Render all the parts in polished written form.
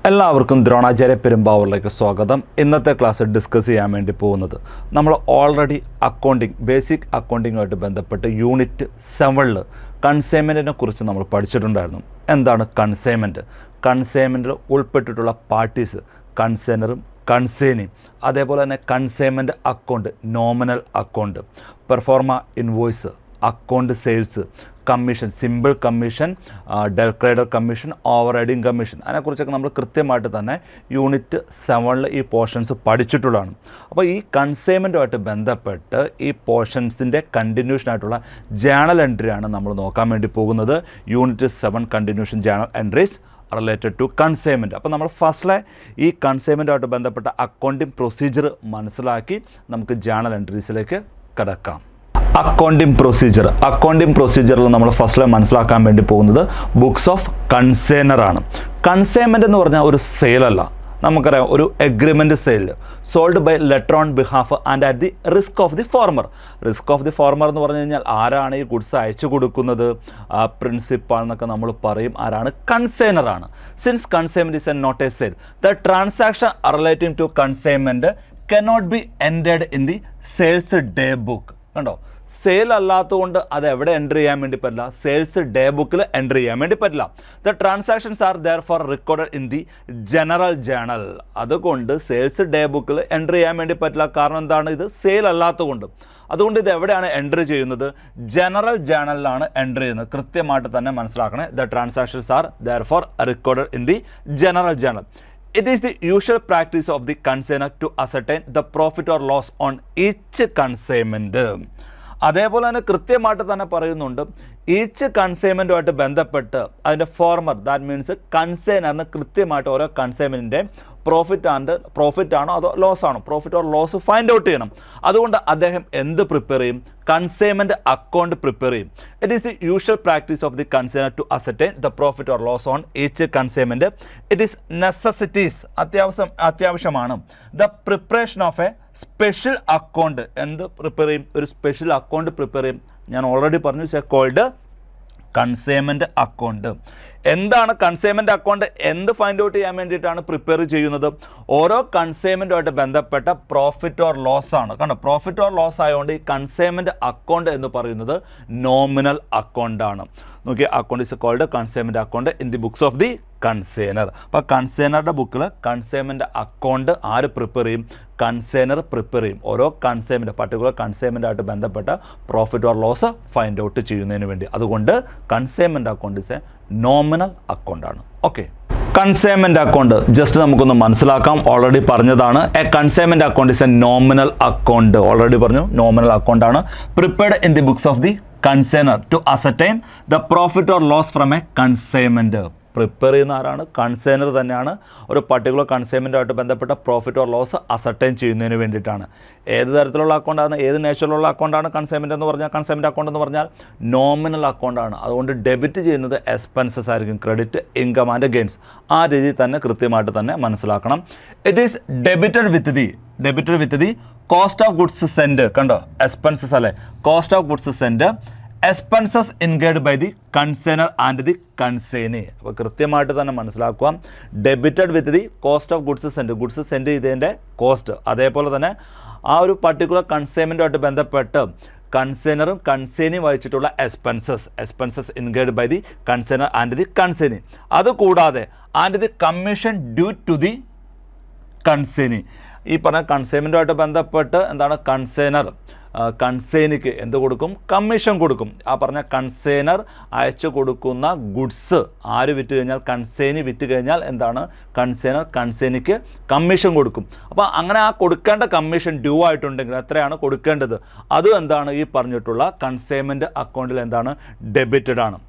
എല്ലാവർക്കും ദ്രോണാചാര്യ പെരുമ്പാവൂരിലേക്ക് സ്വാഗതം. ഇന്നത്തെ ക്ലാസ് ഡിസ്കസ് ചെയ്യാൻ വേണ്ടി പോകുന്നത് നമ്മൾ ഓൾറെഡി ബേസിക് അക്കൗണ്ടിങ്ങുമായിട്ട് ബന്ധപ്പെട്ട് യൂണിറ്റ് 7 കൺസൈൻമെൻറ്റിനെ കുറിച്ച് നമ്മൾ പഠിച്ചിട്ടുണ്ടായിരുന്നു. എന്താണ് കൺസൈൻമെൻറ്റിൽ ഉൾപ്പെട്ടിട്ടുള്ള പാർട്ടീസ് കൺസൈനറും കൺസൈനിയും, അതേപോലെ തന്നെ consignment account, nominal account, proforma invoice, account sales, commission, simple commission, del credere commission, over riding commission, അതിനെക്കുറിച്ചൊക്കെ നമ്മൾ കൃത്യമായിട്ട് തന്നെ യൂണിറ്റ് 7 ഈ പോർഷൻസ് പഠിച്ചിട്ടുള്ളതാണ്. അപ്പോൾ ഈ കൺസൈൻമെൻറ്റുമായിട്ട് ബന്ധപ്പെട്ട് ഈ പോർഷൻസിൻ്റെ കണ്ടിന്യൂഷനായിട്ടുള്ള ജേണൽ എൻട്രിയാണ് നമ്മൾ നോക്കാൻ വേണ്ടി പോകുന്നത്. Unit 7 continuation journal entries related to consignment. അപ്പോൾ നമ്മൾ ഫസ്റ്റിലെ ഈ കൺസൈൻമെൻറ്റുമായിട്ട് ബന്ധപ്പെട്ട അക്കൗണ്ടിങ് പ്രൊസീജിയർ മനസ്സിലാക്കി നമുക്ക് ജേണൽ എൻട്രീസിലേക്ക് കിടക്കാം. അക്കൗണ്ടിങ് പ്രൊസീജിയറിൽ നമ്മൾ ഫസ്റ്റിൽ മനസ്സിലാക്കാൻ വേണ്ടി പോകുന്നത് ബുക്സ് ഓഫ് കൺസൈനറാണ്. കൺസൈൻമെൻറ്റ് എന്ന് പറഞ്ഞാൽ ഒരു സെയിലല്ല, നമുക്കറിയാം ഒരു agreement sale sold by letter on behalf and at the risk of the former. Risk of the former എന്ന് പറഞ്ഞു കഴിഞ്ഞാൽ ആരാണ് ഈ ഗുഡ്സ് അയച്ചു കൊടുക്കുന്നത്, പ്രിൻസിപ്പാളെന്നൊക്കെ നമ്മൾ പറയും. ആരാണ്? കൺസൈനറാണ്. Since consignment is not a sale, the transaction relating to consignment cannot be entered in the sales day book. കണ്ടോ, സെയിൽ അല്ലാത്തതുകൊണ്ട് അത് എവിടെ എൻ്റർ ചെയ്യാൻ വേണ്ടി പറ്റില്ല? സെയിൽസ് ഡേ ബുക്കിൽ എൻ്റർ ചെയ്യാൻ വേണ്ടി പറ്റില്ല. The transactions are there for recorded in the general journal. അതുകൊണ്ട് സെയിൽസ് ഡേ ബുക്കിൽ എൻ്റർ ചെയ്യാൻ വേണ്ടി പറ്റില്ല. കാരണം എന്താണ്? ഇത് സെയിൽ അല്ലാത്തതുകൊണ്ട്. അതുകൊണ്ട് ഇത് എവിടെയാണ് എൻ്റർ ചെയ്യുന്നത്? ജനറൽ ജേണലിലാണ് എൻ്റർ ചെയ്യുന്നത്. കൃത്യമായിട്ട് തന്നെ മനസ്സിലാക്കണേ. The transactions are there for recorded in the general journal. It is the usual practice of the consignor to ascertain the profit or loss on each consignment. അതേപോലെ തന്നെ കൃത്യമായിട്ട് തന്നെ പറയുന്നുണ്ട്, ഈച്ച് കൺസൈൻമെൻറ്റുമായിട്ട് ബന്ധപ്പെട്ട് അതിൻ്റെ ഫോർമർ, ദാറ്റ് മീൻസ് കൺസൈനറിന് കൃത്യമായിട്ട് ഓരോ കൺസൈൻമെൻറ്റിൻ്റെ profit ആണോ അതോ ലോസ് ആണോ, profit or loss find out ചെയ്യണം. അതുകൊണ്ട് അദ്ദേഹം എന്ത് പ്രിപ്പയർ ചെയ്യും? കൺസൈൻമെൻറ്റ് അക്കൗണ്ട് പ്രിപ്പയർ ചെയ്യും. It is the usual practice of the consignor to ascertain the profit or loss on each consignment. It is necessitates, അത്യാവശ്യമാണ്. The preparation of a special account. എന്ത് prepare ചെയ്യും? ഒരു special account prepare ചെയ്യും. ഞാൻ already പറഞ്ഞു, called consignment account. എന്താണ് consignment account? എന്ത് find out ചെയ്യാൻ വേണ്ടിയിട്ടാണ് പ്രിപ്പയർ ചെയ്യുന്നത്? ഓരോ കൺസൈൻമെൻറ്റുമായിട്ട് ബന്ധപ്പെട്ട പ്രോഫിറ്റ് ഓർ ലോസ് ആണ്. കണ്ടോ, പ്രോഫിറ്റ് ഓർ ലോസ് ആയതുകൊണ്ട് ഈ കൺസൈൻമെൻറ്റ് അക്കൗണ്ട് എന്ന് പറയുന്നത് നോമിനൽ അക്കൗണ്ടാണ്. നോക്കി, account is called consignment account in the books of the consignor. അപ്പോൾ കൺസൈനറുടെ ബുക്കിൽ കൺസൈൻമെൻറ്റ് അക്കൗണ്ട് ആര് പ്രിപ്പയർ ചെയ്യും? കൺസൈനർ പ്രിപ്പയർ ചെയ്യും. ഓരോ കൺസൈൻമെൻറ്റ്, പർട്ടിക്കുലർ കൺസൈൻമെൻറ്റായിട്ട് ബന്ധപ്പെട്ട profit or loss find out ചെയ്യുന്നതിന് വേണ്ടി. അതുകൊണ്ട് consignment account is a nominal അക്കൗണ്ടാണ്. ഓക്കെ, കൺസൈൻമെൻറ്റ് അക്കൗണ്ട് ജസ്റ്റ് നമുക്കൊന്ന് മനസ്സിലാക്കാം. ഓൾറെഡി പറഞ്ഞതാണ്, a consignment account is a nominal account. Already പറഞ്ഞു, നോമിനൽ അക്കൗണ്ടാണ്. Prepared in the books of the consignor to ascertain the profit or loss from a consignment. Prepare ചെയ്യുന്ന ആരാണ്? Consignor തന്നെയാണ്. ഒരു particular കൺസൈൻമെൻറ്റുമായിട്ട് ബന്ധപ്പെട്ട പ്രോഫിറ്റ് ഓർ ലോസ് അസർടൈൻ ചെയ്യുന്നതിന് വേണ്ടിയിട്ടാണ്. ഏത് തരത്തിലുള്ള അക്കൗണ്ടാണ്, ഏത് നേച്ചറിലുള്ള അക്കൗണ്ടാണ് കൺസൈൻമെൻറ്റ് എന്ന് പറഞ്ഞാൽ? കൺസൈൻമെൻറ്റ് അക്കൗണ്ട് എന്ന് പറഞ്ഞാൽ നോമിനൽ അക്കൗണ്ടാണ്. അതുകൊണ്ട് ഡെബിറ്റ് ചെയ്യുന്നത് എക്സ്പെൻസസ് ആയിരിക്കും. Credit, income and gains. ആ രീതിയിൽ തന്നെ കൃത്യമായിട്ട് തന്നെ മനസ്സിലാക്കണം. It is debited with the cost of goods send. കണ്ടോ, എക്സ്പെൻസസ് അല്ലേ, cost of goods send, expenses incurred by the consignor and the consignee. അപ്പോൾ കൃത്യമായിട്ട് തന്നെ മനസ്സിലാക്കുക. Debited with the cost of goods send ചെയ്തതിൻ്റെ കോസ്റ്റ്, അതേപോലെ തന്നെ ആ ഒരു പർട്ടിക്കുലർ കൺസൈൻമെൻറ്റുമായിട്ട് ബന്ധപ്പെട്ട് കൺസൈനറും കൺസൈനിയും വഹിച്ചിട്ടുള്ള expenses incurred by the consignor and the consignee. അതുകൂടാതെ and the commission due to the consignee. ഈ പറഞ്ഞ കൺസൈൻമെൻറ്റുമായിട്ട് ബന്ധപ്പെട്ട് എന്താണ്? കൺസൈനിക്ക് എന്ത് കൊടുക്കും? കമ്മീഷൻ കൊടുക്കും. ആ പറഞ്ഞ കൺസൈനർ അയച്ചു കൊടുക്കുന്ന ഗുഡ്സ് ആര് വിറ്റ് കഴിഞ്ഞാൽ, കൺസൈനി വിറ്റ് കഴിഞ്ഞാൽ എന്താണ്? കൺസൈനിക്ക് കമ്മീഷൻ കൊടുക്കും. അപ്പോൾ അങ്ങനെ ആ കൊടുക്കേണ്ട കമ്മീഷൻ ഡ്യൂ ആയിട്ടുണ്ടെങ്കിൽ എത്രയാണ് കൊടുക്കേണ്ടത്? അതും എന്താണ്? ഈ പറഞ്ഞിട്ടുള്ള കൺസൈൻമെൻറ്റ് അക്കൗണ്ടിൽ എന്താണ്? ഡെബിറ്റഡ് ആണ്.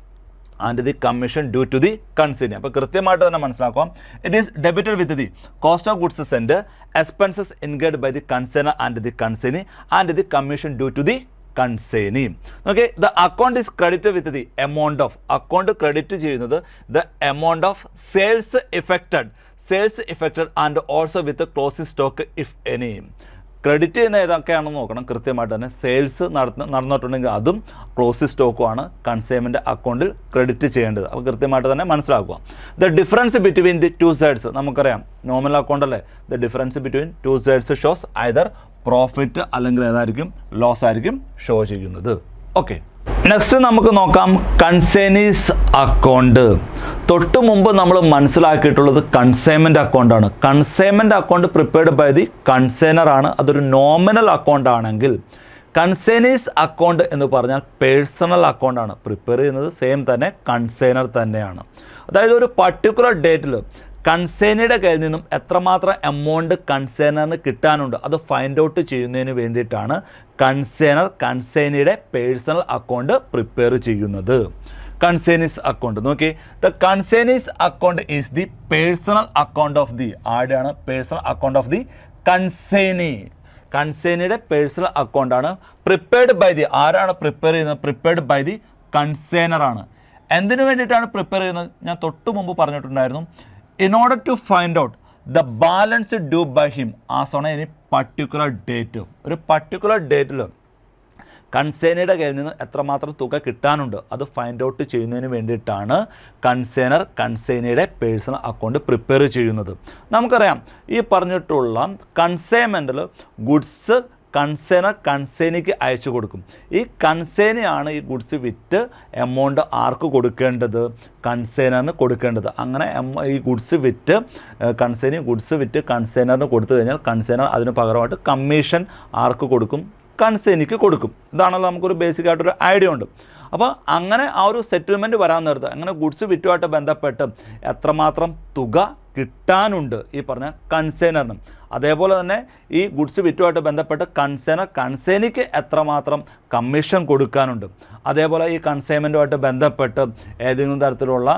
And the commission due to the consignee. അപ്പോൾ കൃത്യമായിട്ട് തന്നെ മനസ്സിലാക്കാം. It is debited with the cost of goods send, expenses incurred by the consignor and the consignee and the commission due to the consignee. Okay, the account is credit with the amount of, account credit ചെയ്യുന്നത് the amount of sales effected and also with closing stock if any. Credit ചെയ്യുന്ന ഏതൊക്കെയാണെന്ന് നോക്കണം കൃത്യമായിട്ട് തന്നെ. Sales നടന്നിട്ടുണ്ടെങ്കിൽ അതും closing സ്റ്റോക്കുമാണ് consignment അക്കൗണ്ടിൽ credit ചെയ്യേണ്ടത്. അപ്പോൾ കൃത്യമായിട്ട് തന്നെ മനസ്സിലാക്കുക. The difference between the two sides നമുക്കറിയാം, നോമിനൽ അക്കൗണ്ട് അല്ലേ. The difference between two sides shows either profit അല്ലെങ്കിൽ ഏതായിരിക്കും ലോസ് ആയിരിക്കും ഷോ ചെയ്യുന്നത്. ഓക്കെ, നെക്സ്റ്റ് നമുക്ക് നോക്കാം കൺസൈനീസ് അക്കൗണ്ട്. തൊട്ട് മുമ്പ് നമ്മൾ മനസ്സിലാക്കിയിട്ടുള്ളത് കൺസൈൻമെൻറ്റ് അക്കൗണ്ടാണ്. Consignment account prepared by the consignor ആണ്. അതൊരു നോമിനൽ അക്കൗണ്ട് ആണെങ്കിൽ കൺസൈനീസ് അക്കൗണ്ട് എന്ന് പറഞ്ഞാൽ പേഴ്സണൽ അക്കൗണ്ടാണ്. പ്രിപ്പയർ ചെയ്യുന്നത് സെയിം തന്നെ കൺസൈനർ തന്നെയാണ്. അതായത് ഒരു പർട്ടിക്കുലർ ഡേറ്റിൽ കൺസൈനിയുടെ കയ്യിൽ നിന്നും എത്രമാത്രം എമൗണ്ട് കൺസൈനറിന് കിട്ടാനുണ്ട് അത് ഫൈൻഡ് ഔട്ട് ചെയ്യുന്നതിന് വേണ്ടിയിട്ടാണ് കൺസൈനർ കൺസൈനിയുടെ പേഴ്സണൽ അക്കൗണ്ട് പ്രിപ്പയർ ചെയ്യുന്നത്. കൺസൈനീസ് അക്കൗണ്ട് നോക്കി, the consignee's account is the personal account of the ആടെയാണ് personal account of the consignee. കൺസൈനിയുടെ പേഴ്സണൽ അക്കൗണ്ടാണ്. പ്രിപ്പയർഡ് ബൈ ദി ആരാണ് പ്രിപ്പയർ ചെയ്യുന്നത്? പ്രിപ്പയർഡ് ബൈ ദി കൺസൈനറാണ്. എന്തിനു വേണ്ടിയിട്ടാണ് പ്രിപ്പയർ ചെയ്യുന്നത്? ഞാൻ തൊട്ട് മുമ്പ് പറഞ്ഞിട്ടുണ്ടായിരുന്നു. In order to find out the balance due by him as on any particular date. ഒരു പർട്ടിക്കുലർ ഡേറ്റിൽ കൺസൈനയുടെ കയ്യിൽ നിന്ന് എത്രമാത്രം തുക കിട്ടാനുണ്ട് അത് ഫൈൻഡ് ഔട്ട് ചെയ്യുന്നതിന് വേണ്ടിയിട്ടാണ് കൺസൈനർ കൺസൈനിയുടെ പേഴ്സണൽ അക്കൗണ്ട് പ്രിപ്പയർ ചെയ്യുന്നത്. നമുക്കറിയാം ഈ പറഞ്ഞിട്ടുള്ള കൺസൈൻമെൻറ്റിൽ ഗുഡ്സ് കൺസൈനർ കൺസൈനിക്ക് അയച്ചു കൊടുക്കും. ഈ കൺസൈനിയാണ് ഈ ഗുഡ്സ് വിറ്റ് എമൗണ്ട് ആർക്ക് കൊടുക്കേണ്ടത്? കൺസൈനറിന് കൊടുക്കേണ്ടത്. അങ്ങനെ ഈ ഗുഡ്സ് വിറ്റ് കൺസൈനി ഗുഡ്സ് വിറ്റ് കൺസൈനറിന് കൊടുത്തു കഴിഞ്ഞാൽ കൺസൈനർ അതിന് പകരമായിട്ട് കമ്മീഷൻ ആർക്ക് കൊടുക്കും? കൺസൈനിക്ക് കൊടുക്കും. ഇതാണല്ലോ നമുക്കൊരു ബേസിക് ആയിട്ടൊരു ഐഡിയ ഉണ്ട്. അപ്പോൾ അങ്ങനെ ആ ഒരു സെറ്റിൽമെൻറ്റ് വരാൻ നേരത്ത് അങ്ങനെ ഗുഡ്സ് വിറ്റുമായിട്ട് ബന്ധപ്പെട്ട് എത്രമാത്രം തുക കിട്ടാനുണ്ട് ഈ പറഞ്ഞ കൺസൈനറിന്, അതേപോലെ തന്നെ ഈ ഗുഡ്സ് വിറ്റുമായിട്ട് ബന്ധപ്പെട്ട് കൺസൈനർ കൺസൈനിക്ക് എത്രമാത്രം കമ്മീഷൻ കൊടുക്കാനുണ്ട്, അതേപോലെ ഈ കൺസൈൻമെൻറ്റുമായിട്ട് ബന്ധപ്പെട്ട് ഏതെങ്കിലും തരത്തിലുള്ള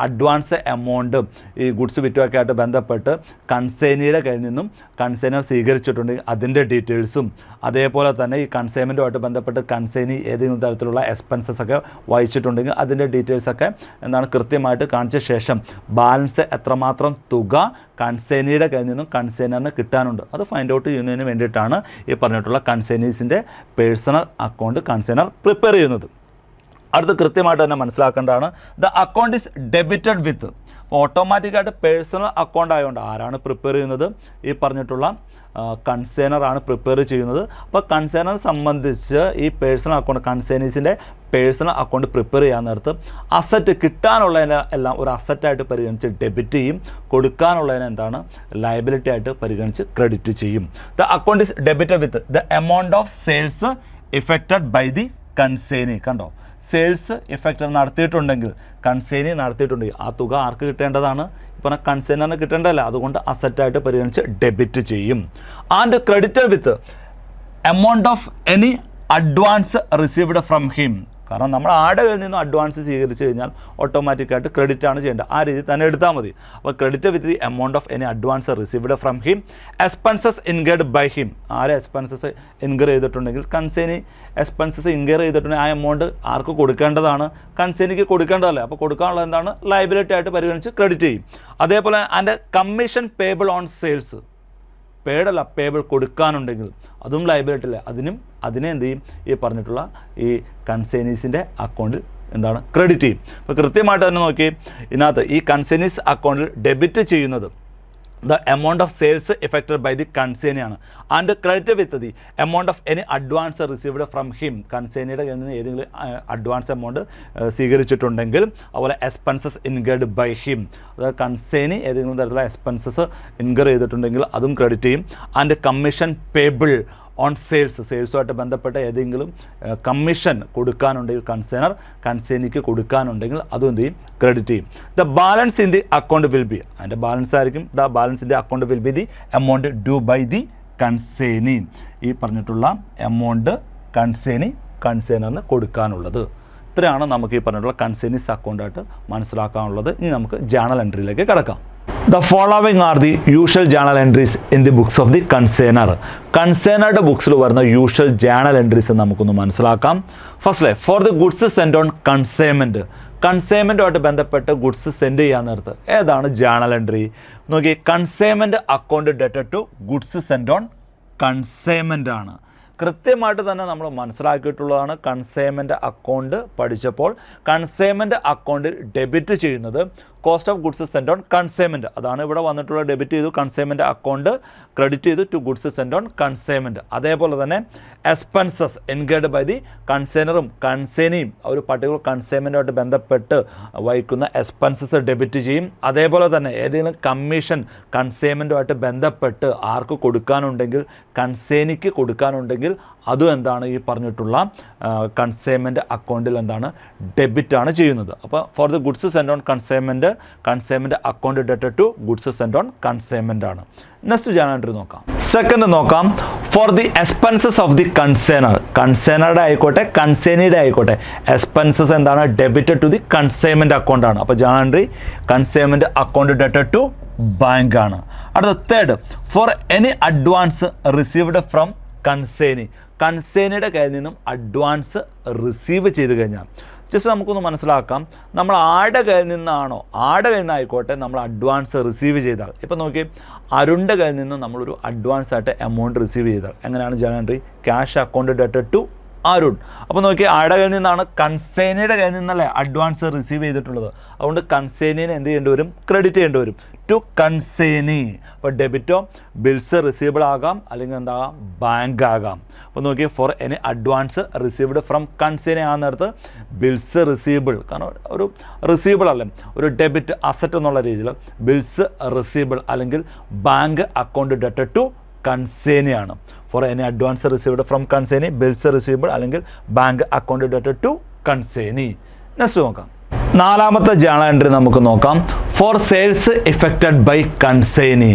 അഡ്വാൻസ് എമൗണ്ട് ഈ ഗുഡ്സ് വിറ്റുമൊക്കെ ആയിട്ട് ബന്ധപ്പെട്ട് കൺസൈനിയുടെ കയ്യിൽ നിന്നും കൺസൈനർ സ്വീകരിച്ചിട്ടുണ്ടെങ്കിൽ അതിൻ്റെ ഡീറ്റെയിൽസും, അതേപോലെ തന്നെ ഈ കൺസൈൻമെൻറ്റുമായിട്ട് ബന്ധപ്പെട്ട് കൺസൈനി ഏതെങ്കിലും തരത്തിലുള്ള എക്സ്പെൻസസ് ഒക്കെ വഹിച്ചിട്ടുണ്ടെങ്കിൽ അതിൻ്റെ ഡീറ്റെയിൽസൊക്കെ എന്താണ് കൃത്യമായിട്ട് കാണിച്ച ശേഷം ബാലൻസ് എത്രമാത്രം തുക കൺസൈനിയുടെ കയ്യിൽ നിന്നും കൺസൈനറിന് കിട്ടാനുണ്ട് അത് ഫൈൻഡ് ഔട്ട് ചെയ്യുന്നതിന് വേണ്ടിയിട്ടാണ് ഈ പറഞ്ഞിട്ടുള്ള കൺസൈനീസിൻ്റെ പേഴ്സണൽ അക്കൗണ്ട് കൺസൈനർ പ്രിപ്പയർ ചെയ്യുന്നത്. അടുത്ത് കൃത്യമായിട്ട് തന്നെ മനസ്സിലാക്കേണ്ടതാണ് the account is debited with. അപ്പോൾ ഓട്ടോമാറ്റിക്കായിട്ട് പേഴ്സണൽ അക്കൗണ്ട് ആയതുകൊണ്ട് ആരാണ് പ്രിപ്പയർ ചെയ്യുന്നത്? ഈ പറഞ്ഞിട്ടുള്ള കൺസൈനറാണ് പ്രിപ്പയർ ചെയ്യുന്നത്. അപ്പോൾ കൺസൈനറെ സംബന്ധിച്ച് ഈ പേഴ്സണൽ അക്കൗണ്ട് കൺസൈനീസിൻ്റെ പേഴ്സണൽ അക്കൗണ്ട് പ്രിപ്പയർ ചെയ്യാൻ നേരത്ത് അസറ്റ് കിട്ടാനുള്ളതിനെ എല്ലാം ഒരു അസറ്റായിട്ട് പരിഗണിച്ച് ഡെബിറ്റ് ചെയ്യും, കൊടുക്കാനുള്ളതിനെ എന്താണ് ലയബിലിറ്റി ആയിട്ട് പരിഗണിച്ച് ക്രെഡിറ്റ് ചെയ്യും. The account is debited with the amount of sales effected by the consignee. കണ്ടോ, സെയിൽസ് ഇഫക്റ്റ് നടത്തിയിട്ടുണ്ടെങ്കിൽ കൺസൈനി നടത്തിയിട്ടുണ്ടെങ്കിൽ ആ തുക ആർക്ക് കിട്ടേണ്ടതാണ്? ഇപ്പം കൺസൈനറിന് കിട്ടേണ്ടതല്ല, അതുകൊണ്ട് അസറ്റായിട്ട് പരിഗണിച്ച് ഡെബിറ്റ് ചെയ്യും. And credited with amount of any advance received from him. കാരണം നമ്മൾ ആരുടെ കയ്യിൽ നിന്നും അഡ്വാൻസ് സ്വീകരിച്ച് കഴിഞ്ഞാൽ ഓട്ടോമാറ്റിക്കായിട്ട് ക്രെഡിറ്റ് ആണ് ചെയ്യേണ്ടത്. ആ രീതി തന്നെ എടുത്താൽ മതി. അപ്പോൾ credit with the amount of any advance received from him, expenses incurred by him. ആരെ എക്സ്പെൻസസ് ഇൻകർ ചെയ്തിട്ടുണ്ടെങ്കിൽ കൺസൈനി എക്സ്പെൻസസ് ഇൻകർ ചെയ്തിട്ടുണ്ടെങ്കിൽ ആ എമൗണ്ട് ആർക്ക് കൊടുക്കേണ്ടതാണ്? കൺസൈനിക്ക് കൊടുക്കേണ്ടതല്ലേ. അപ്പോൾ കൊടുക്കാനുള്ളത് എന്താണ്? ലയബിലിറ്റി ആയിട്ട് പരിഗണിച്ച് ക്രെഡിറ്റ് ചെയ്യും. അതേപോലെ and commission payable on sales, പേഡല്ല പേബിൾ കൊടുക്കാനുണ്ടെങ്കിൽ അതും ലയബിലിറ്റി അല്ലേ, അതിനെ എന്ത് ചെയ്യും? ഈ പറഞ്ഞിട്ടുള്ള ഈ കൺസൈനീസിൻ്റെ അക്കൗണ്ടിൽ എന്താണ് ക്രെഡിറ്റ് ചെയ്യും. അപ്പോൾ കൃത്യമായിട്ട് തന്നെ നോക്കി, ഇതിനകത്ത് ഈ കൺസൈനീസ് അക്കൗണ്ടിൽ ഡെബിറ്റ് ചെയ്യുന്നത് the amount of sales effected by the കൺസൈനിയാണ്. And credit with the amount of any advance received from him. കൺസൈനിയുടെ കയ്യിൽ നിന്ന് ഏതെങ്കിലും അഡ്വാൻസ് എമൗണ്ട് സ്വീകരിച്ചിട്ടുണ്ടെങ്കിൽ, അതുപോലെ എക്സ്പെൻസസ് ഇൻകേർഡ് ബൈ ഹിം, അതായത് കൺസൈനി ഏതെങ്കിലും തരത്തിലുള്ള എക്സ്പെൻസസ് ഇൻകർ ചെയ്തിട്ടുണ്ടെങ്കിൽ അതും ക്രെഡിറ്റ് ചെയ്യും. ആൻഡ് കമ്മീഷൻ പേബിൾ ഓൺ സെയിൽസുമായിട്ട് ബന്ധപ്പെട്ട ഏതെങ്കിലും കമ്മീഷൻ കൊടുക്കാനുണ്ടെങ്കിൽ കൺസൈനിക്ക് കൊടുക്കാനുണ്ടെങ്കിൽ അതും എന്ത് ചെയ്യും? ക്രെഡിറ്റ് ചെയ്യും. The balance in the account will be, അതിൻ്റെ ബാലൻസ് ആയിരിക്കും the balance in the account will be the amount due by the consignee. ഈ പറഞ്ഞിട്ടുള്ള എമൗണ്ട് കൺസൈനറിന് കൊടുക്കാനുള്ളത്. ഇത്രയാണ് നമുക്ക് ഈ പറഞ്ഞിട്ടുള്ള കൺസൈനീസ് അക്കൗണ്ടായിട്ട് മനസ്സിലാക്കാനുള്ളത്. ഇനി നമുക്ക് ജേണൽ എൻട്രിയിലേക്ക് കിടക്കാം. The following are the usual journal entries in the books of the consigner. കൺസൈനറുടെ ബുക്സിൽ വരുന്ന യൂഷ്വൽ ജേണൽ എൻട്രീസ് നമുക്കൊന്ന് മനസ്സിലാക്കാം. Firstly for the goods send on consignment. കൺസൈൻമെൻറ്റുമായിട്ട് ബന്ധപ്പെട്ട് ഗുഡ്സ് സെൻഡ് ചെയ്യാൻ നേരത്ത് ഏതാണ് ജേണൽ എൻട്രി? നോക്കി, കൺസൈൻമെൻറ്റ് അക്കൗണ്ട് ഡേറ്റഡ് to goods send on consignment ആണ്. കൃത്യമായിട്ട് തന്നെ നമ്മൾ മനസ്സിലാക്കിയിട്ടുള്ളതാണ്. കൺസൈൻമെൻ്റ് അക്കൗണ്ട് പഠിച്ചപ്പോൾ കൺസൈൻമെൻ്റ് അക്കൗണ്ടിൽ ഡെബിറ്റ് ചെയ്യുന്നത് cost of goods send on consignment, അതാണ് ഇവിടെ വന്നിട്ടുള്ള ഡെബിറ്റ് ചെയ്തു കൺസൈൻമെൻറ്റ് അക്കൗണ്ട് ക്രെഡിറ്റ് ചെയ്തു to goods send on consignment. അതേപോലെ തന്നെ എക്സ്പെൻസസ് എൻഗേർഡ് ബൈ ദി കൺസൈനറും കൺസൈനിയും ഒരു പർട്ടിക്കുലർ കൺസൈൻമെൻറ്റുമായിട്ട് ബന്ധപ്പെട്ട് വഹിക്കുന്ന എക്സ്പെൻസസ് ഡെബിറ്റ് ചെയ്യും. അതേപോലെ തന്നെ ഏതെങ്കിലും കമ്മീഷൻ കൺസൈൻമെൻറ്റുമായിട്ട് ബന്ധപ്പെട്ട് ആർക്ക് കൊടുക്കാനുണ്ടെങ്കിൽ കൺസൈനിക്ക് കൊടുക്കാനുണ്ടെങ്കിൽ അതും എന്താണ് ഈ പറഞ്ഞിട്ടുള്ള കൺസൈൻമെൻറ്റ് അക്കൗണ്ടിൽ എന്താണ് ഡെബിറ്റാണ് ചെയ്യുന്നത്. അപ്പോൾ for the goods send on consignment account ഡെറ്റഡ് to goods send on consignment ആണ്. നെക്സ്റ്റ് ജേണൽ നോക്കാം. സെക്കൻഡ് നോക്കാം, for the expenses of the കൺസൈനറുടെ ആയിക്കോട്ടെ കൺസൈനിയുടെ ആയിക്കോട്ടെ എക്സ്പെൻസസ് എന്താണ് debited to the consignment account ആണ്. അപ്പോൾ ജേണൽ കൺസൈൻമെൻറ്റ് അക്കൗണ്ട് ഡെറ്റഡ് ടു ബാങ്ക് ആണ്. അടുത്ത third, for any advance received from കൺസൈനിയുടെ കയ്യിൽ നിന്നും അഡ്വാൻസ് റിസീവ് ചെയ്ത് കഴിഞ്ഞാൽ ജസ്റ്റ് നമുക്കൊന്ന് മനസ്സിലാക്കാം, നമ്മൾ ആരുടെ കയ്യിൽ നിന്നായിക്കോട്ടെ നമ്മൾ അഡ്വാൻസ് റിസീവ് ചെയ്താൽ, ഇപ്പോൾ നോക്കി അരുണിൻ്റെ കയ്യിൽ നിന്ന് നമ്മളൊരു അഡ്വാൻസ് ആയിട്ട് എമൗണ്ട് റിസീവ് ചെയ്താൽ എങ്ങനെയാണ് ജേണൽ ക്യാഷ് അക്കൗണ്ട് ഡെറ്റഡ് ടു അരുൺ. അപ്പോൾ നോക്കി ആരുടെ കയ്യിൽ നിന്നാണ് കൺസൈനിയുടെ കയ്യിൽ നിന്നല്ലേ അഡ്വാൻസ് റിസീവ് ചെയ്തിട്ടുള്ളത്, അതുകൊണ്ട് കൺസൈനിനെ എന്ത് ചെയ്യേണ്ടി വരും ക്രെഡിറ്റ് ചെയ്യേണ്ടി വരും ടു കൺസൈനി. അപ്പോൾ ഡെബിറ്റോ ബിൽസ് റിസീവബിൾ ആകാം അല്ലെങ്കിൽ എന്താകാം ബാങ്ക് ആകാം. അപ്പോൾ നോക്കി four any advance received from consignee ആ നേരത്ത് ബിൽസ് റിസീവബിൾ, കാരണം ഒരു റിസീവബിൾ അല്ലേ ഒരു ഡെബിറ്റ് അസറ്റ് എന്നുള്ള രീതിയിൽ ബിൽസ് റിസീവബിൾ അല്ലെങ്കിൽ ബാങ്ക് അക്കൗണ്ട് ഡെറ്റഡ് ടു കൺസൈനി ആണ്. For any advance received from consignee bills receivable അല്ലെങ്കിൽ ബാങ്ക് അക്കൗണ്ട് ഡെറ്റഡ് ടു കൺസൈനി. നെക്സ്റ്റ് നോക്കാം. നാലാമത്തെ ജേണൽ എൻട്രി നമുക്ക് നോക്കാം. For sales effected by consignee.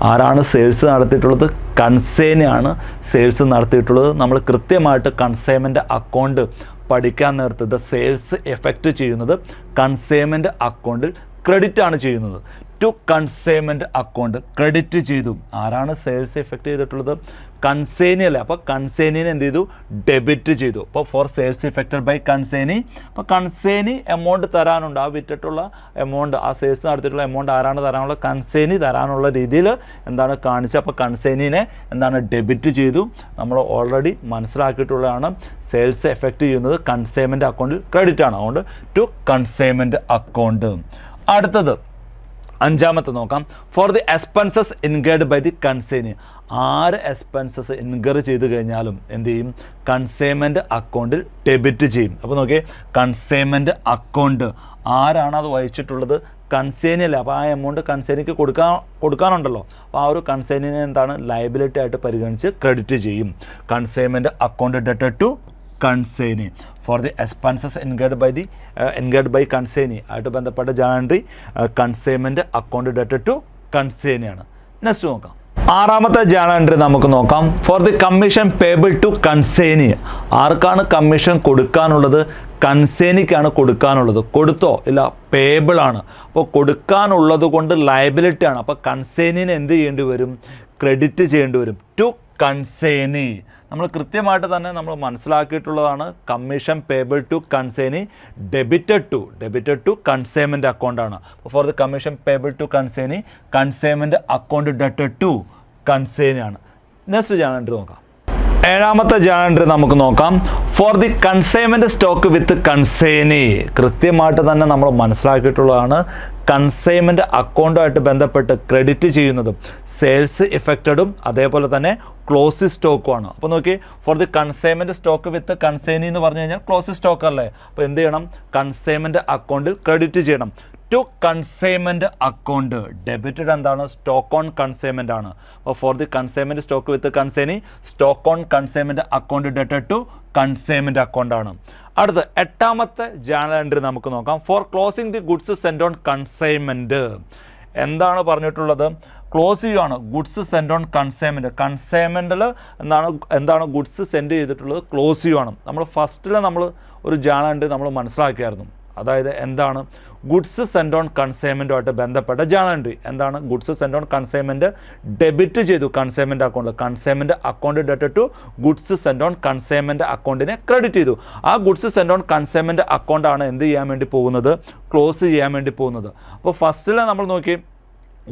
ആരാണ് സെയിൽസ് നടത്തിയിട്ടുള്ളത്? കൺസൈനി ആണ് സെയിൽസ് നടത്തിയിട്ടുള്ളത്. നമ്മൾ കൃത്യമായിട്ട് കൺസൈൻമെൻറ്റ് അക്കൗണ്ട് പഠിക്കാൻ നേരത്ത് സെയിൽസ് എഫക്റ്റ് ചെയ്യുന്നത് കൺസൈൻമെൻറ്റ് അക്കൗണ്ടിൽ ക്രെഡിറ്റ് ആണ് ചെയ്യുന്നത്. ടു കൺസൈൻമെൻറ്റ് അക്കൗണ്ട് ക്രെഡിറ്റ് ചെയ്തു. ആരാണ് സെയിൽസ് എഫക്റ്റ് ചെയ്തിട്ടുള്ളത്? കൺസൈനി അല്ലേ. അപ്പോൾ കൺസൈനിനെ എന്ത് ചെയ്തു ഡെബിറ്റ് ചെയ്തു. അപ്പോൾ for sales effected by consignee, അപ്പോൾ കൺസൈനി എമൗണ്ട് തരാനുണ്ട്, ആ വിറ്റിട്ടുള്ള എമൗണ്ട് ആ സെയിൽസ് നടത്തിയിട്ടുള്ള എമൗണ്ട് ആരാണ് തരാനുള്ള? കൺസൈനി തരാനുള്ള രീതിയിൽ എന്താണ് കാണിച്ചത്. അപ്പോൾ കൺസൈനിനെ എന്താണ് ഡെബിറ്റ് ചെയ്തു. നമ്മൾ ഓൾറെഡി മനസ്സിലാക്കിയിട്ടുള്ളതാണ് സെയിൽസ് എഫക്റ്റ് ചെയ്യുന്നത് കൺസൈൻമെൻറ്റ് അക്കൗണ്ടിൽ ക്രെഡിറ്റ് ആണ്, അതുകൊണ്ട് ടു കൺസൈൻമെൻറ്റ് അക്കൗണ്ട്. അടുത്തത് അഞ്ചാമത്തെ നോക്കാം. For the expenses incurred by the consignee. ആര് എക്സ്പെൻസസ് ഇൻകർ ചെയ്ത് കഴിഞ്ഞാലും എന്ത് ചെയ്യും? കൺസൈൻമെൻറ്റ് അക്കൗണ്ടിൽ ഡെബിറ്റ് ചെയ്യും. അപ്പോൾ നോക്കിയേ കൺസൈൻമെൻറ്റ് അക്കൗണ്ട് ആരാണ് അത് വഹിച്ചിട്ടുള്ളത്? കൺസൈനി അല്ലേ. അപ്പോൾ ആ എമൗണ്ട് കൺസൈനിക്ക് കൊടുക്കാനുണ്ടല്ലോ. അപ്പോൾ ആ ഒരു കൺസൈനിനെ എന്താണ് ലയബിലിറ്റി ആയിട്ട് പരിഗണിച്ച് ക്രെഡിറ്റ് ചെയ്യും. കൺസൈൻമെൻറ്റ് അക്കൗണ്ട് ഡെറ്റഡ് to consignee. For the expenses incurred by consignee ആയിട്ട് ബന്ധപ്പെട്ട ജേണൽ കൺസൈൻമെൻറ്റ് അക്കൗണ്ട് ഡെറ്റഡ് ടു കൺസൈനിയാണ്. നെക്സ്റ്റ് നോക്കാം. ആറാമത്തെ ജേണൽ എൻട്രി നമുക്ക് നോക്കാം. For the commission payable to consignee. ആർക്കാണ് കമ്മീഷൻ കൊടുക്കാനുള്ളത്? കൺസൈനിക്കാണ് കൊടുക്കാനുള്ളത്. കൊടുത്തോ? ഇല്ല, പേബിൾ ആണ്. അപ്പോൾ കൊടുക്കാനുള്ളത് കൊണ്ട് ലയബിലിറ്റി ആണ്. അപ്പോൾ കൺസൈനിനെ എന്ത് ചെയ്യേണ്ടി വരും? ക്രെഡിറ്റ് ചെയ്യേണ്ടി വരും ടു കൺസൈനി. നമ്മൾ കൃത്യമായിട്ട് തന്നെ നമ്മൾ മനസ്സിലാക്കിയിട്ടുള്ളതാണ് commission payable to consignee debited to consignment അക്കൗണ്ടാണ്. For the commission payable to consignment account ഡെറ്റഡ് ടു കൺസൈനി ആണ്. നെക്സ്റ്റ് ജേണൽ എൻട്രി നോക്കാം. ഏഴാമത്തെ ജേണൽ എൻട്രി നമുക്ക് നോക്കാം. For the consignment stock with consignee. കൃത്യമായിട്ട് തന്നെ നമ്മൾ മനസ്സിലാക്കിയിട്ടുള്ളതാണ് കൺസൈൻമെൻറ്റ് അക്കൗണ്ടുമായിട്ട് ബന്ധപ്പെട്ട് ക്രെഡിറ്റ് ചെയ്യുന്നതും സെയിൽസ് ഇഫക്റ്റഡും അതേപോലെ തന്നെ ക്ലോസ് സ്റ്റോക്കുമാണ്. അപ്പോൾ നോക്കി four the consignment stock with consignee എന്ന് പറഞ്ഞു കഴിഞ്ഞാൽ ക്ലോസ് സ്റ്റോക്ക് അല്ലേ. അപ്പോൾ എന്ത് ചെയ്യണം? കൺസൈൻമെൻറ്റ് അക്കൗണ്ടിൽ ക്രെഡിറ്റ് ചെയ്യണം ടു കൺസൈൻമെൻറ്റ് അക്കൗണ്ട്. ഡെബിറ്റഡ് എന്താണ്? സ്റ്റോക്ക് ഓൺ കൺസൈൻമെൻറ്റ് ആണ്. അപ്പോൾ for the consignment stock with consignee stock on consignment account ഡെറ്റഡ് ടു കൺസൈൻമെൻറ്റ് അക്കൗണ്ടാണ്. അടുത്ത എട്ടാമത്തെ ജേണൽ എൻട്രി നമുക്ക് നോക്കാം. For closing the goods send on consignment. എന്താണ് പറഞ്ഞിട്ടുള്ളത്? ക്ലോസ് ചെയ്യുകയാണ് ഗുഡ്സ് സെൻഡ് ഓൺ കൺസൈൻമെൻറ്റിൽ എന്താണ് ഗുഡ്സ് സെൻഡ് ചെയ്തിട്ടുള്ളത്? ക്ലോസ് ചെയ്യുകയാണ്. നമ്മൾ ഫസ്റ്റിൽ നമ്മൾ ഒരു ജേണൽ എൻട്രി നമ്മൾ മനസ്സിലാക്കിയായിരുന്നു. അതായത് എന്താണ് ഗുഡ്സ് സെൻഡ് ഓൺ കൺസൈൻമെൻറ്റുമായിട്ട് ബന്ധപ്പെട്ട ജേണൽ എൻട്രി എന്താണ്? Goods send on consignment debit ചെയ്തു കൺസൈൻമെൻറ്റ് അക്കൗണ്ട് ഡെറ്റഡ് to goods send on consignment അക്കൗണ്ടിനെ ക്രെഡിറ്റ് ചെയ്തു. ആ ഗുഡ്സ് സെൻഡ് ഓൺ കൺസൈൻമെൻറ്റ് അക്കൗണ്ടാണ് എന്ത് ചെയ്യാൻ വേണ്ടി പോകുന്നത്? ക്ലോസ് ചെയ്യാൻ വേണ്ടി പോകുന്നത്. അപ്പോൾ ഫസ്റ്റിൽ നമ്മൾ നോക്കി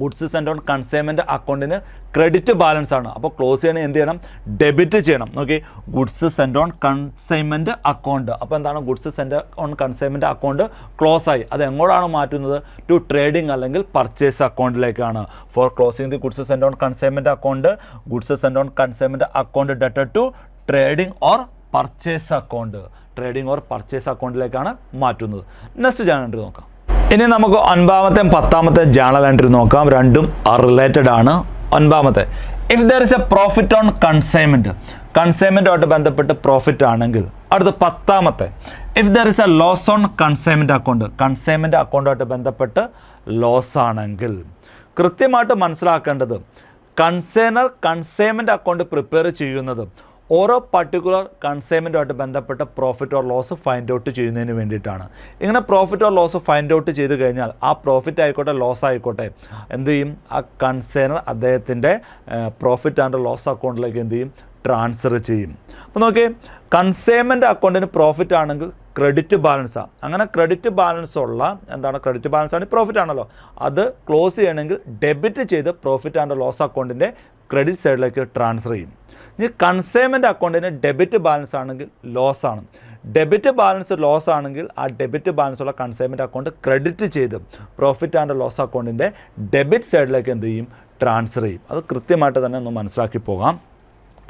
ഗുഡ്സ് സെൻഡ് ഓൺ കൺസൈൻമെൻറ്റ് അക്കൗണ്ടിന് ക്രെഡിറ്റ് ബാലൻസ് ആണ്. അപ്പോൾ ക്ലോസ് ചെയ്യണമെങ്കിൽ എന്ത് ചെയ്യണം? ഡെബിറ്റ് ചെയ്യണം. Okay, goods send on consignment account. അപ്പോൾ എന്താണ്? Goods send on consignment account close ആയി. അത് എങ്ങോട്ടാണ് മാറ്റുന്നത്? ടു ട്രേഡിംഗ് അല്ലെങ്കിൽ പർച്ചേസ് അക്കൗണ്ടിലേക്കാണ്. For closing the goods send on consignment account, goods send on consignment account ഡെറ്റഡ് to trading or purchase account. Trading or purchase അക്കൗണ്ടിലേക്കാണ് മാറ്റുന്നത്. നെക്സ്റ്റ് ജേണൽ എൻട്രി നോക്കാം. ഇനി നമുക്ക് 9ാമത്തെയും 10ാമത്തെ ജേണൽ എൻട്രി നോക്കാം. രണ്ടും റിലേറ്റഡ് ആണ്. 9ാമത്തെ, if there is a profit on consignment, കൺസൈൻമെൻറ്റുമായിട്ട് ബന്ധപ്പെട്ട് പ്രോഫിറ്റ് ആണെങ്കിൽ. അടുത്ത 10ാമത്തെ, if there is a loss on consignment account, consignment അക്കൗണ്ടുമായിട്ട് ബന്ധപ്പെട്ട് ലോസ് ആണെങ്കിൽ. കൃത്യമായിട്ട് മനസ്സിലാക്കേണ്ടത്, കൺസൈനർ കൺസൈൻമെൻറ്റ് അക്കൗണ്ട് പ്രിപ്പയർ ചെയ്യുന്നത് ഓരോ പർട്ടിക്കുലർ കൺസൈൻമെൻറ്റുമായിട്ട് ബന്ധപ്പെട്ട profit or loss find out ചെയ്യുന്നതിന് വേണ്ടിയിട്ടാണ്. ഇങ്ങനെ profit or loss find out ചെയ്ത് കഴിഞ്ഞാൽ ആ പ്രോഫിറ്റ് ആയിക്കോട്ടെ ലോസ് ആയിക്കോട്ടെ എന്ത് ചെയ്യും? ആ കൺസൈനർ അദ്ദേഹത്തിൻ്റെ പ്രോഫിറ്റ് ആൻഡ് ലോസ് അക്കൗണ്ടിലേക്ക് എന്ത് ചെയ്യും? ട്രാൻസ്ഫർ ചെയ്യും. അപ്പോൾ നോക്കിയേ, കൺസൈൻമെൻറ്റ് അക്കൗണ്ടിന് പ്രോഫിറ്റ് ആണെങ്കിൽ ക്രെഡിറ്റ് ബാലൻസാണ്. അങ്ങനെ ക്രെഡിറ്റ് ബാലൻസ് ഉള്ള എന്താണ്? ക്രെഡിറ്റ് ബാലൻസ് ആണ് പ്രോഫിറ്റ് ആണല്ലോ. അത് ക്ലോസ് ചെയ്യണമെങ്കിൽ ഡെബിറ്റ് ചെയ്ത് പ്രോഫിറ്റ് ആൻഡ് ലോസ് അക്കൗണ്ടിൻ്റെ ക്രെഡിറ്റ് സൈഡിലേക്ക് ട്രാൻസ്ഫർ ചെയ്യും. ഇനി കൺസൈൻമെൻറ്റ് അക്കൗണ്ടിന് ഡെബിറ്റ് ബാലൻസ് ആണെങ്കിൽ ലോസ് ആണ്. ഡെബിറ്റ് ബാലൻസ് ലോസ് ആണെങ്കിൽ ആ ഡെബിറ്റ് ബാലൻസ് ഉള്ള കൺസൈൻമെൻറ്റ് അക്കൗണ്ട് ക്രെഡിറ്റ് ചെയ്ത് പ്രോഫിറ്റ് ആൻഡ് ലോസ് അക്കൗണ്ടിൻ്റെ ഡെബിറ്റ് സൈഡിലേക്ക് എന്ത് ചെയ്യും? ട്രാൻസ്ഫർ ചെയ്യും. അത് കൃത്യമായിട്ട് തന്നെ ഒന്ന് മനസ്സിലാക്കി പോകാം.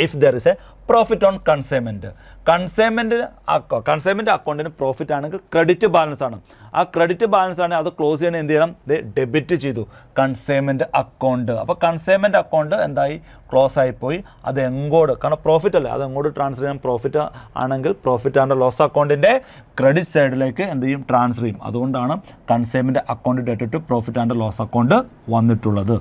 If there is a profit on consignment, consignment അക്കൗണ്ടിന് പ്രോഫിറ്റ് ആണെങ്കിൽ ക്രെഡിറ്റ് ബാലൻസ് ആണ്. ആ ക്രെഡിറ്റ് ബാലൻസ് ആണെങ്കിൽ അത് ക്ലോസ് ചെയ്യണമെങ്കിൽ എന്ത് ചെയ്യണം? ഡെബിറ്റ് ചെയ്തു കൺസൈൻമെൻറ്റ് അക്കൗണ്ട്. അപ്പോൾ കൺസൈൻമെൻറ്റ് അക്കൗണ്ട് എന്തായി? ക്ലോസ് ആയിപ്പോയി. അത് എങ്ങോട്ട്? കാരണം പ്രോഫിറ്റ് അല്ലേ, അത് എങ്ങോട്ട് ട്രാൻസ്ഫർ ചെയ്യാൻ? പ്രോഫിറ്റ് ആണെങ്കിൽ പ്രോഫിറ്റ് ആൻഡ് ലോസ് അക്കൗണ്ടിൻ്റെ ക്രെഡിറ്റ് സൈഡിലേക്ക് എന്ത് ചെയ്യും? ട്രാൻസ്ഫർ ചെയ്യും. അതുകൊണ്ടാണ് കൺസൈൻമെൻറ്റ് അക്കൗണ്ട് ഡെറ്റഡ് to profit and loss account വന്നിട്ടുള്ളത്.